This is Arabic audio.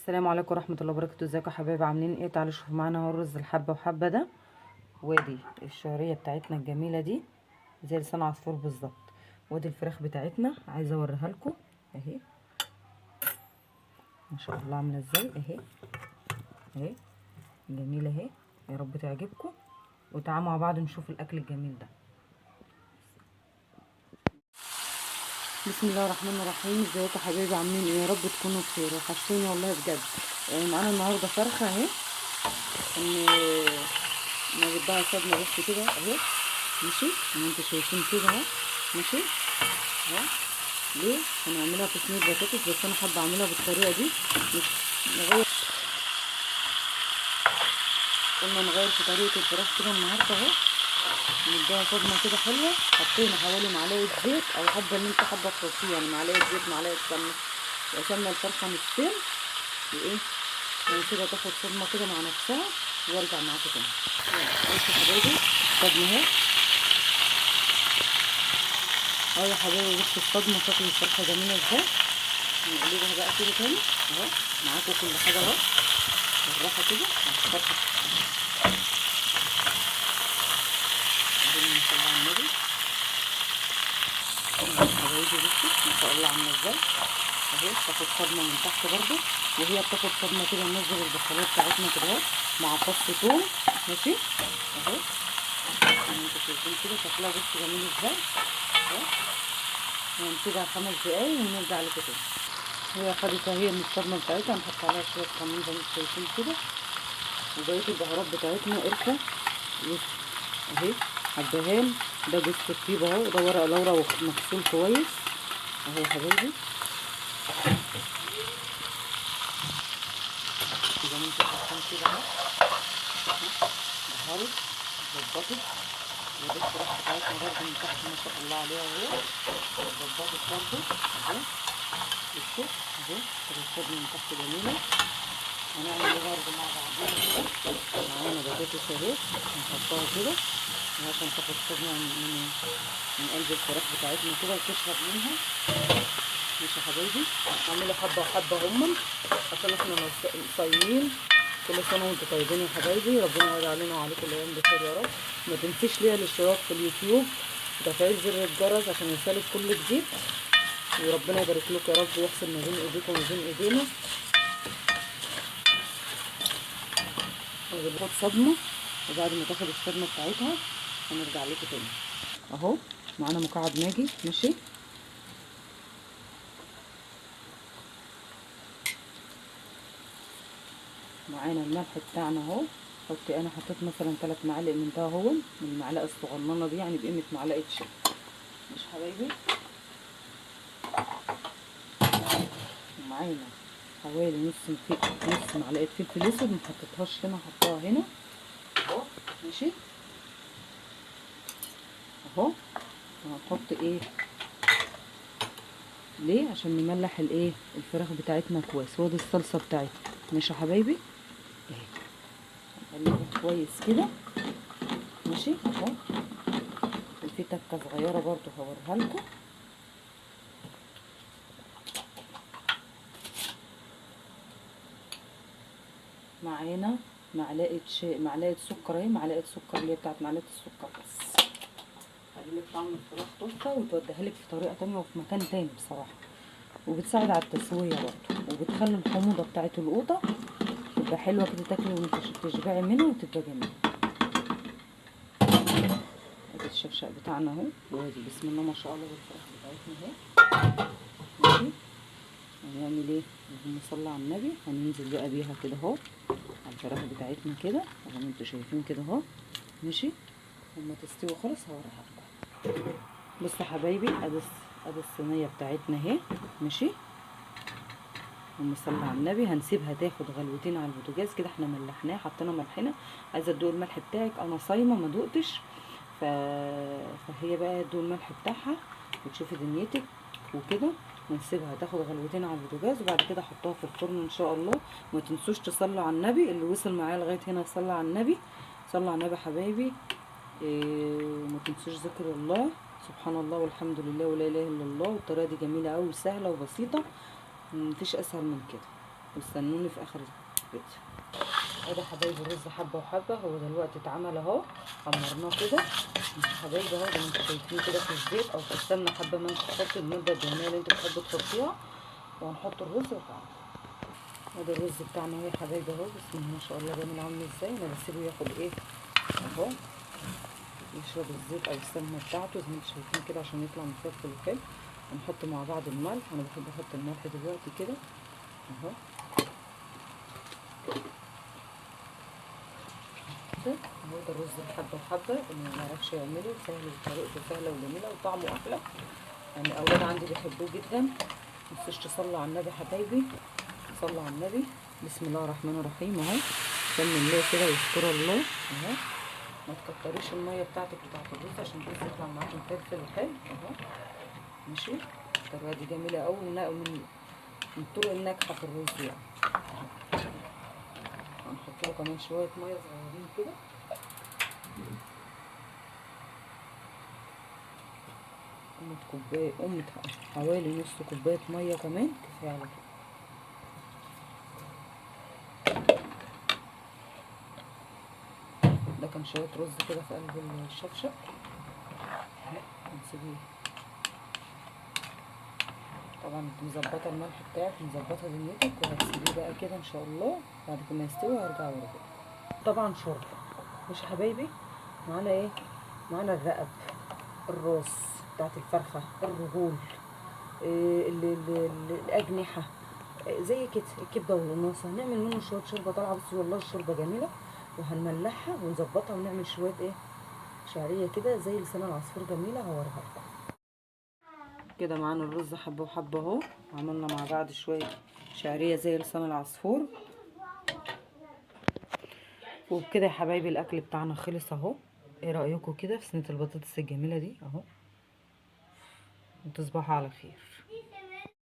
السلام عليكم ورحمه الله وبركاته. ازيكم يا حبايبي؟ عاملين ايه؟ تعالوا شوفوا معانا اهو الرز الحبه وحبه ده، وادي الشعريه بتاعتنا الجميله دي زي لسان عصفور بالظبط، وادي الفراخ بتاعتنا عايزه اوريها لكم اهي، ما شاء الله عامله ازاي اهي اهي، جميله اهي. يا رب تعجبكم، وتعالوا مع بعض نشوف الاكل الجميل ده. بسم الله الرحمن الرحيم. ازيكم يا حبايبي؟ عاملين ايه؟ يا رب تكونوا بخير، وحشتوني والله بجد. معانا النهارده فرخه اهي، نجيب بقى صدمه بس كده اهي، ماشي زي ما انتوا شايفين كده اهو، ماشي اهو. ليه؟ هنعملها في صينيه بطاطس، بس انا حابه اعملها بالطريقه دي. نغير، قلنا نغير في طريقه الفراخ كده النهارده اهو، نديها صدمه كده حلوه. حطينا حوالي معلقه زيت، او حابه ان انت حابه تحطيه يعني معلقه زيت معلقه سمنه، وسمنه الفرخه نصين وايه، هنسيبها تاخد صدمه كده مع نفسها وارجع معاكم تاني. بصوا يا حبايبي الصدمه اهي اهو يا حبايبي، بصوا الصدمه شكل الفرخه جميله ازاي. نقلبها بقى كده تاني اهو، معاكم كل حاجه اهو بالراحه كده الفرخه. اللهم صل على النبي. حبايبي بصوا ما شاء الله عامله ازاي اهي، تاخد صدمه من تحت برده، وهي بتاخد صدمه كده ننزل البصلات بتاعتنا كده اهو مع فص ثوم، ماشي اهو زي ما انتوا شايفين كده شكلها بصوا جميل ازاي اهو. هنسيبها 5 دقايق ونرجع لكم تاني. هي خدت اهي من الصدمه بتاعتها، هنحط عليها شويه كمون زي ما انتوا شايفين كده، وبقيه البهارات بتاعتنا قرفه اهي، حبهان، ده جوز الطيب اهو، ده ورق لورا مغسول كويس اهو يا حبايبي زي ما انتوا شايفين كده اهو. بهارت ظبطت، ودي الفراخ بتاعتنا برده من تحت ما شاء الله عليها اهي، ظبطت برده اهو. بصوا اهو الرصاد من تحت جميله. هنعمل ايه برده مع بعضينا كده؟ معانا بطاطس اهي هنحطها كده عشان تاخد صدمه من قلب الفراخ بتاعتنا كده وتشرب منها، ماشي يا حبايبي. هعملوا حبه وحبه هما عشان احنا صايمين. كل سنه وانتم طيبين يا حبايبي، ربنا يعود علينا وعليكم الايام بخير يا رب. ما تنسيش ليا الاشتراك في اليوتيوب وتفعيل زر الجرس عشان يوصلك كل جديد، وربنا يبارك لكم يا رب ويحسن ما بين ايديكم وما بين ايدينا. بتاخد صدمه، وبعد ما تاخد الصدمه بتاعتها هنرجع لكم تاني اهو. معانا مكعب ماجي ماشي، معانا الملح بتاعنا اهو. انا حطيت مثلا 3 معالق من ده اهو، من المعلقه الصغننه دي يعني بقيمه معلقه شاي، مش حبايبي. ومعانا حوالي نص معلقه فلفل اسود، ما حطيتهاش هنا، حطاها هنا اهو، ماشي اهو. وهنحط ايه ليه؟ عشان نملح الايه الفراخ بتاعتنا كويس. وادي الصلصه بتاعتنا ماشي يا حبايبي اهي، نقلبها كويس كده ماشي اهو. وفي تكه صغيره برضو هوريها لكم. معانا معلقه سكر اهي، معلقه سكر اللي هي بتاعت معلقه السكر بس، هتخلي لك طعم الفراخ تحفه وتوديها لك في طريقه تانية وفي مكان تاني بصراحه، وبتساعد على التسويه برضو، وبتخلي الحموضه بتاعت القوطه تبقى حلوه كده، تاكلي وانت تشبعي منها وتبقى جميله. ادي الشفشق بتاعنا اهو، وادي بسم الله ما شاء الله بالفراخ بتاعتنا اهي، ماشي. هنعمل ايه؟ اللهم صل على النبي. هننزل بقى بيها كده اهو على الفراخ بتاعتنا كده زي ما انتوا شايفين كده اهو، ماشي. لما تستوي خالص هوريها لكم. بصوا يا حبايبي ادي الصينيه بتاعتنا اهي، ماشي. اللهم صل على النبي. هنسيبها تاخد غلوتين على البوتاجاز كده، احنا ملحناها حطينا ملحنا. عايزه تدوق الملح بتاعك، انا صايمه ما دقتش فهي بقى تدوق الملح بتاعها وتشوفي دنيتك وكده. ونسيبها تاخد غلوتين على البوتاجاز، وبعد كده احطها في الفرن ان شاء الله. وما تنسوش تصلوا على النبي، اللي وصل معايا لغايه هنا صلى على النبي، صلوا على النبي حبايبي. وما تنسوش ذكر الله، سبحان الله والحمد لله ولا اله الا الله. والطريقه دي جميله قوي وسهله وبسيطه، مفيش اسهل من كده. واستنوني في اخر الفيديو. ادي حبايبي الرز حبه وحبه، هو دلوقتي اتعمل اهو، حمرناه كده حبايبي اهو زي ما انتوا شايفين كده في الزيت او في السمنه، حبه ما انتوا تحطوا الماده الدهنيه اللي انتوا بتحبوا تحطوها. وهنحط الرز وطعمه. ادي الرز بتاعنا اهو يا حبايبي اهو، بسم الله ما شاء الله جميل عامل ازاي. انا بسيبه ياخد ايه اهو، يشرب الزيت او السمنه بتاعته زي ما انتوا شايفين كده عشان يطلع مفلفل وحلو. هنحط مع بعض الملح، انا بحب احط الملح دلوقتي كده اهو. اهو ده الرز الحبه وحبه، اللي ما يعرفش يعمله سهل وطريقته سهله وجميله وطعمه احلى. يعني الاولاد عندي بيحبوه جدا. متنسوش تصلوا على النبي حبايبي، صلوا على النبي. بسم الله الرحمن الرحيم اهو، بسم الله كده ويذكر الله اهو. ما تكتريش الميه بتاعتك بتاعت الرز عشان الرز يطلع معاكم مفلفل وحلو اهو. ماشي، الطريقه دي جميله قوي، من الطرق الناجحه في الرز يعني. هنحط له كمان شويه ميه صغيرين كده، حوالي نص كوبايه ميه كمان كفايه على كده. ده كان شويه رز كده في قلب الشفشق. هنسيبيه طبعا، انت مظبطه الملح بتاعك مظبطه دنيتك، وهتسيبيه بقى كده ان شاء الله. بعد كده يستوي هرجع ورا طبعا شوربه. مش يا حبايبي، معانا ايه؟ معانا الرقب، الراس بتاعت الفرخه، الرجول، الاجنحه، زي كده الكبده والقناصه. هنعمل منه شويه شوربه طالعه. بصي والله الشوربه جميله، وهنملحها ونظبطها ونعمل شويه ايه، شعريه كده زي لسان العصفور جميله. هوريها لكم كده. معانا الرز حبه وحبه اهو، عملنا مع بعض شويه شعريه زي لسان العصفور. وبكده يا حبايبي الاكل بتاعنا خلص اهو. ايه رايكم كده في صينيه البطاطس الجميله دي اهو؟ وتصبحوا على خير.